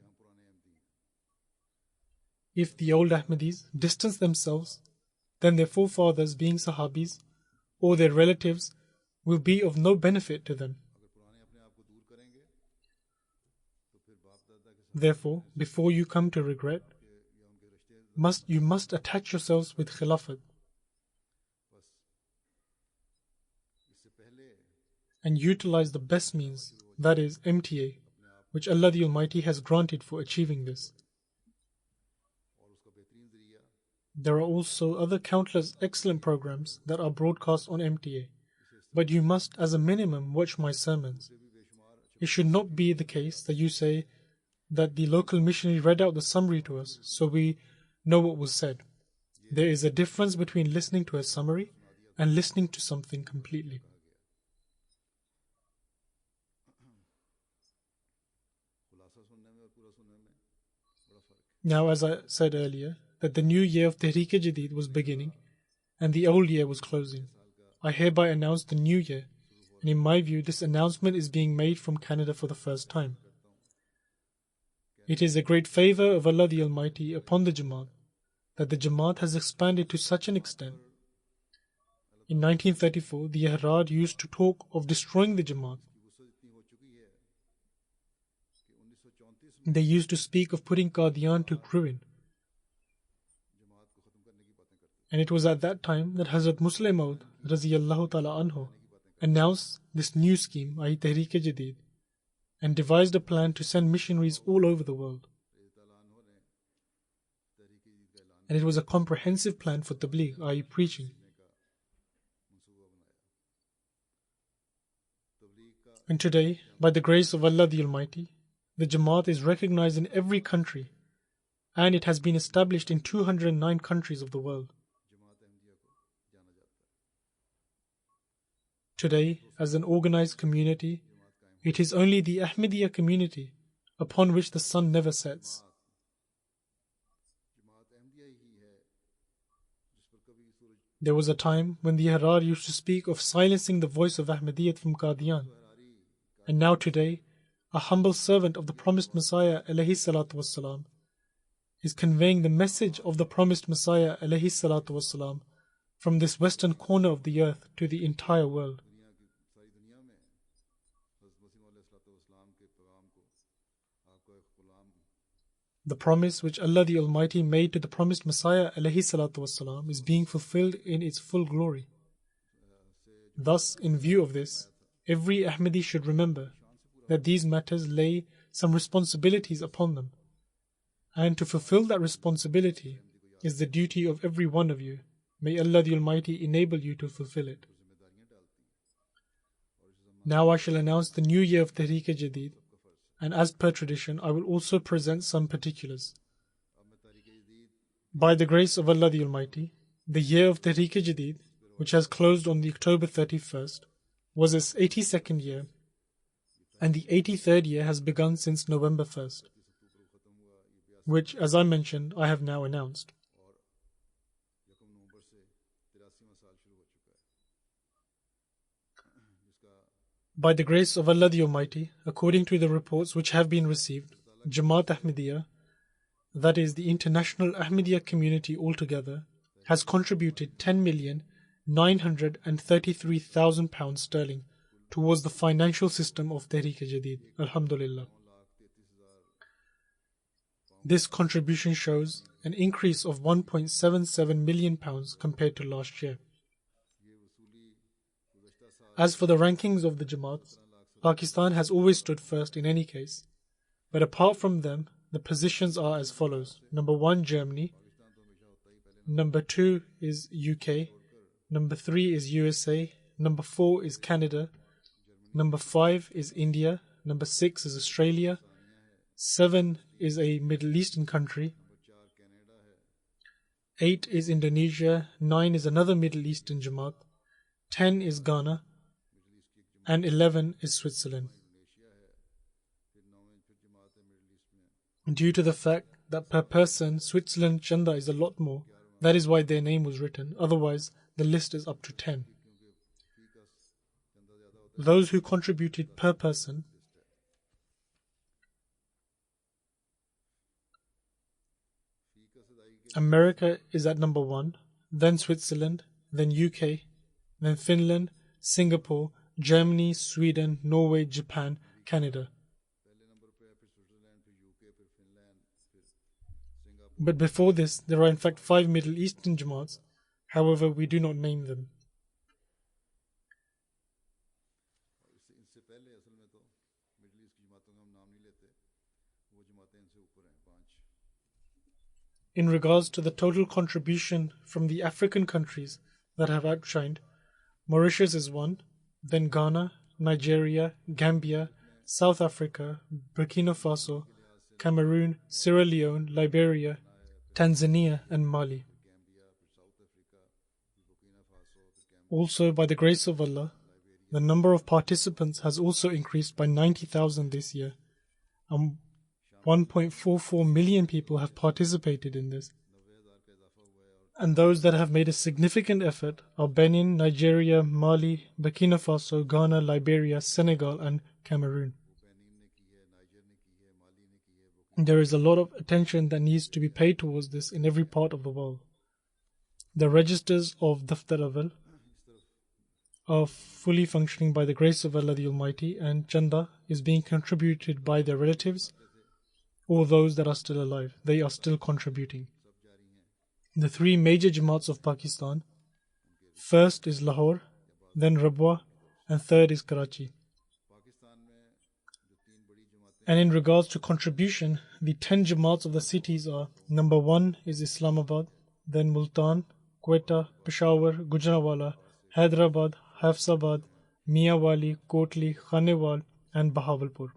If the old Ahmadis distance themselves, then their forefathers being Sahabis or their relatives will be of no benefit to them. Therefore, before you come to regret, you must attach yourselves with Khilafat and utilize the best means, that is MTA, which Allah the Almighty has granted for achieving this. There are also other countless excellent programs that are broadcast on MTA, but you must as a minimum watch my sermons. It should not be the case that you say that the local missionary read out the summary to us so we know what was said. There is a difference between listening to a summary and listening to something completely. Now, as I said earlier, that the new year of Tehreek-e-Jadid was beginning and the old year was closing, I hereby announce the new year, and in my view this announcement is being made from Canada for the first time. It is a great favor of Allah the Almighty upon the Jamaat that the Jamaat has expanded to such an extent. In 1934, the Ahrad used to talk of destroying the Jamaat. They used to speak of putting Qadian to ruin. And it was at that time that Hazrat Musleh Maud Raziyallahu Ta'ala Anhu announced this new scheme, i.e. Tehreek-e-Jadid, and devised a plan to send missionaries all over the world. and it was a comprehensive plan for tabligh, i.e. preaching. And today, by the grace of Allah the Almighty, the Jamaat is recognized in every country, and it has been established in 209 countries of the world. Today, as an organized community, it is only the Ahmadiyya community upon which the sun never sets. There was a time when the Ahrar used to speak of silencing the voice of Ahmadiyyat from Qadian. And now today, a humble servant of the promised Messiah alayhi salatu wassalam is conveying the message of the promised Messiah alayhi salatu wassalam from this western corner of the earth to the entire world. The promise which Allah the Almighty made to the promised Messiah alayhi salatu wassalam is being fulfilled in its full glory. Thus, in view of this, every Ahmadi should remember that these matters lay some responsibilities upon them, and to fulfill that responsibility is the duty of every one of you. May Allah the Almighty enable you to fulfill it. Now I shall announce the new year of Tehreek-e-Jadid, and as per tradition, I will also present some particulars. By the grace of Allah the Almighty, the year of Tehreek-e-Jadid, which has closed on the October 31st, was its 82nd year, and the 83rd year has begun since November 1st, which, as I mentioned, I have now announced. By the grace of Allah the Almighty, according to the reports which have been received, Jamaat Ahmadiyya, that is the international Ahmadiyya community altogether, has contributed 10,933,000 pounds sterling towards the financial system of Tehreek-e-Jadid. Alhamdulillah. This contribution shows an increase of 1.77 million pounds compared to last year. As for the rankings of the Jamaats, Pakistan has always stood first in any case, but apart from them, the positions are as follows. Number 1, Germany. Number 2 is UK. Number 3 is USA. Number 4 is Canada. Number 5 is India. Number 6 is Australia. 7 is a Middle Eastern country. 8 is Indonesia. 9 is another Middle Eastern Jamaat. 10 is Ghana. And 11 is Switzerland. Due to the fact that per person Switzerland chanda is a lot more, that is why their name was written. Otherwise, the list is up to 10. Those who contributed per person America is at number 1, then Switzerland, then UK, then Finland, Singapore, Germany, Sweden, Norway, Japan, Canada. But before this, there are in fact 5 Middle Eastern Jamaats, however we do not name them. In regards to the total contribution from the African countries that have outshined, Mauritius is 1, then Ghana, Nigeria, Gambia, South Africa, Burkina Faso, Cameroon, Sierra Leone, Liberia, Tanzania and Mali. Also, by the grace of Allah, the number of participants has also increased by 90,000 this year, and 1.44 million people have participated in this. And those that have made a significant effort are Benin, Nigeria, Mali, Burkina Faso, Ghana, Liberia, Senegal and Cameroon. There is a lot of attention that needs to be paid towards this in every part of the world. The registers of Daftar Awal are fully functioning by the grace of Allah the Almighty, and Chanda is being contributed by their relatives or those that are still alive. They are still contributing. The 3 major Jamaats of Pakistan, first is Lahore, then Rabwa, and third is Karachi. And in regards to contribution, the 10 Jamaats of the cities are: number 1 is Islamabad, then Multan, Quetta, Peshawar, Gujranwala, Hyderabad, Hafsabad, Miawali, Kotli, Khanewal, and Bahawalpur.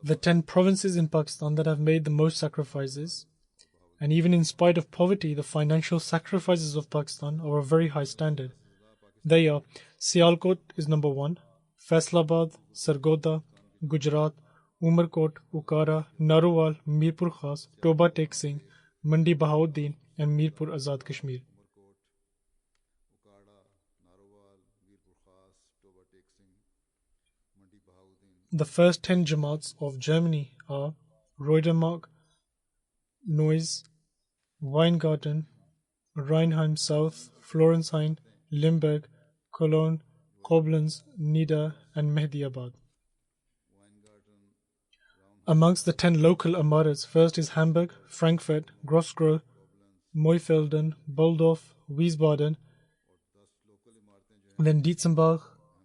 The 10 provinces in Pakistan that have made the most sacrifices, and even in spite of poverty, the financial sacrifices of Pakistan are of a very high standard. They are Sialkot is number 1, Faisalabad, Sargodha, Gujarat, Umarkot, Ukara, Narowal, Mirpur Khas, Toba Tek Singh, Mandi Bahauddin, and Mirpur Azad Kashmir. The first 10 Jamaats of Germany are Reudermark, Neuss, Weingarten, Rheinheim South, Florenstein, Limburg, Cologne, Koblenz, Nida, and Mehdiabad. Amongst the 10 local Amarats, first is Hamburg, Frankfurt, Grosgro, Mooifelden, Boldorf, Wiesbaden, then Dietzenbach,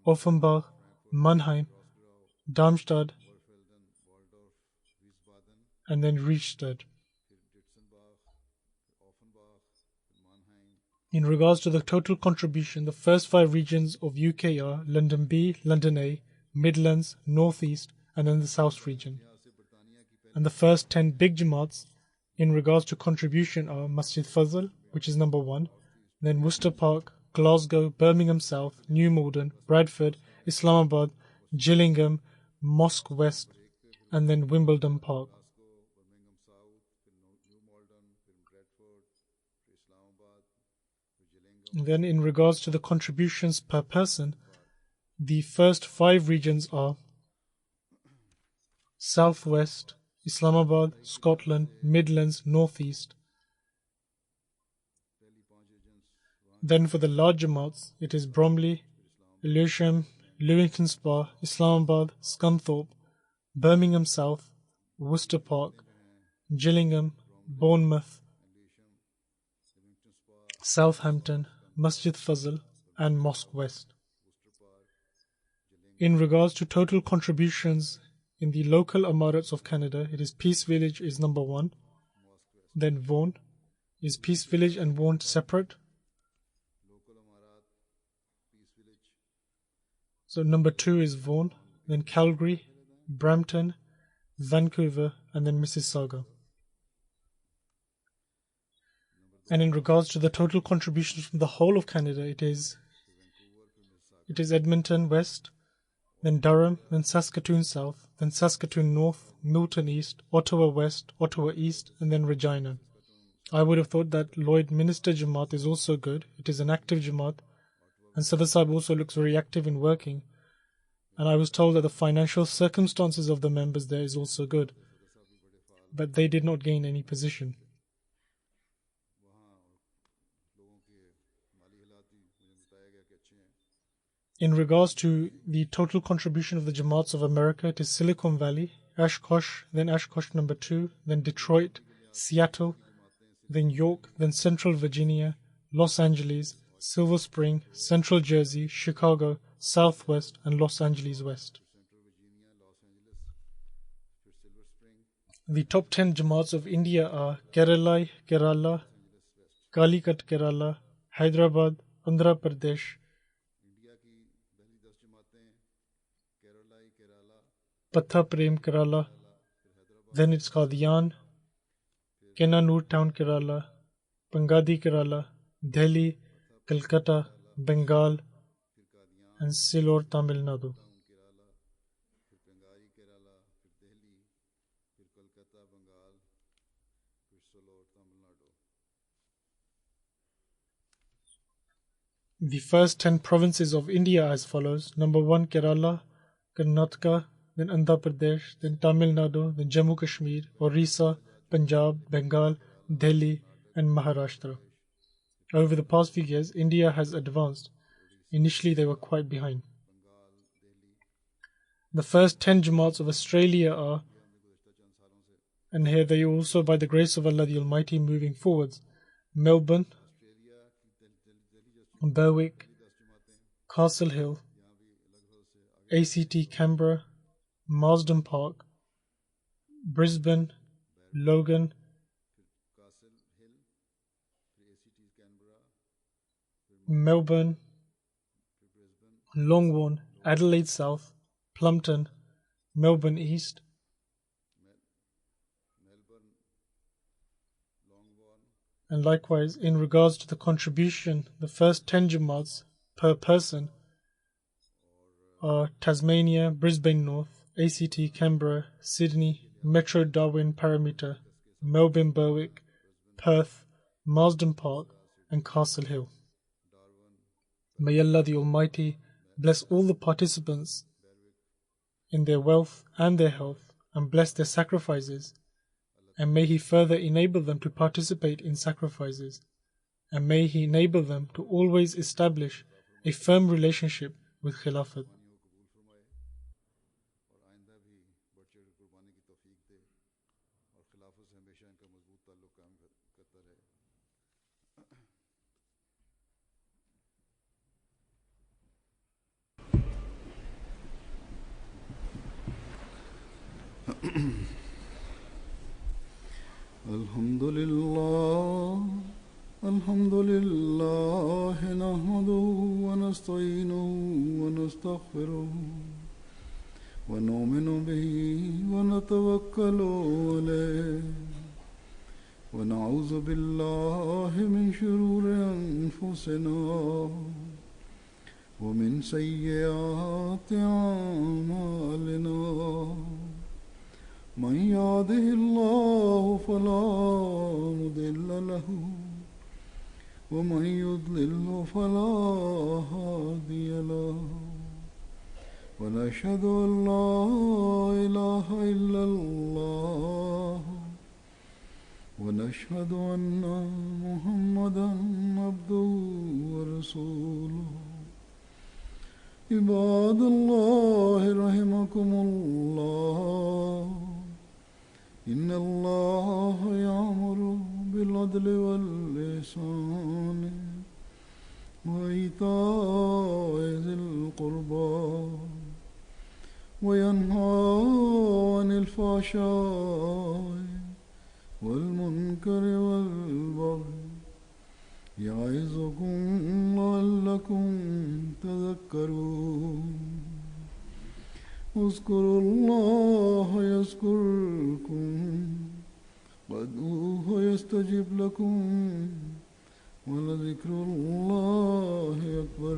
Offenbach, Mannheim, Darmstadt, and then Riedstadt. In regards to the total contribution, the first 5 regions of UK are London B, London A, Midlands, North East, and then the South region. And the first 10 big Jamaats in regards to contribution are Masjid Fazl, which is number 1, then Worcester Park, Glasgow, Birmingham South, New Malden, Bradford, Islamabad, Gillingham, Mosque West, and then Wimbledon Park. Then in regards to the contributions per person, the first 5 regions are South West, Islamabad, Scotland, Midlands, North East. Then for the large Jamaats, it is Bromley, Lewisham, Lewington Spa, Islamabad, Scunthorpe, Birmingham South, Worcester Park, Gillingham, Bournemouth, Southampton, Masjid Fazl, and Mosque West. In regards to total contributions in the local Amarats of Canada, it is Peace Village is number 1, then Vaughan. Is Peace Village and Vaughan separate? So number 2 is Vaughan, then Calgary, Brampton, Vancouver, and then Mississauga. And in regards to the total contributions from the whole of Canada, it is Edmonton West, then Durham, then Saskatoon South, then Saskatoon North, Milton East, Ottawa West, Ottawa East, and then Regina. I would have thought that Lloydminster Jamaat is also good. It is an active Jamaat, and Sadr Sahib also looks very active in working. And I was told that the financial circumstances of the members there is also good, but they did not gain any position. In regards to the total contribution of the Jamaats of America, it is Silicon Valley, Oshkosh, then Oshkosh number 2, then Detroit, Seattle, then York, then Central Virginia, Los Angeles, Silver Spring, Central Jersey, Chicago, Southwest, and Los Angeles West. The top 10 Jamaats of India are Kerala, Calicut, Kerala, Hyderabad, Andhra Pradesh, Patha Prem, Kerala, then it's Qadian, Kenanur Town, Kerala, Pangadi, Kerala, Delhi, Calcutta, Bengal, and Silor, Tamil Nadu. The first 10 provinces of India as follows. Number 1, Kerala, Karnataka, then Andhra Pradesh, then Tamil Nadu, then Jammu Kashmir, Orissa, Punjab, Bengal, Delhi, and Maharashtra. Over the past few years, India has advanced. Initially, they were quite behind. The first 10 Jamaats of Australia are, and here they are also by the grace of Allah the Almighty moving forwards, Melbourne, Berwick, Castle Hill, ACT Canberra, Marsden Park, Brisbane, Logan, Castle Hill, फिर ACT कैनबरा, Melbourne, फिर Brisbane, Longbourn, Adelaide South, Plumpton, Melbourne East, Melbourne, Longbourn, and likewise in regards to the contribution, the first 10 Jamaats per person are Tasmania, Brisbane North, ACT Canberra, Sydney, Metro Darwin Parameter, Melbourne Berwick, Perth, Marsden Park, and Castle Hill. May Allah the Almighty bless all the participants in their wealth and their health, and bless their sacrifices, and may He further enable them to participate in sacrifices, and may He enable them to always establish a firm relationship with Khilafat. और आइंदा भी बढ़ चढ़ कुर्बानी की तौफीक दे और खिलाफत से हमेशा इनका मजबूत ताल्लुक कायम करता रहे. الحمد لله نحمده ونستعينه ونستغفره ونؤمن به ونتوكل عليه ونعوذ بالله من شرور أنفسنا ومن سيئات أعمالنا من يهده الله فلا مضل له ومن يضلل فلا هادي له ونشهد أن لا إله إلا الله ونشهد أن محمدا عبده ورسوله. عباد الله رحمكم الله إن الله يأمر بالعدل والإحسان وإيتاء ذي القربى وينهى عن الفحشاء والمنكر والبغي يعظكم لعلكم تذكرون. اذكروا الله يذكركم وادعوه يستجب لكم ولذكر الله أكبر.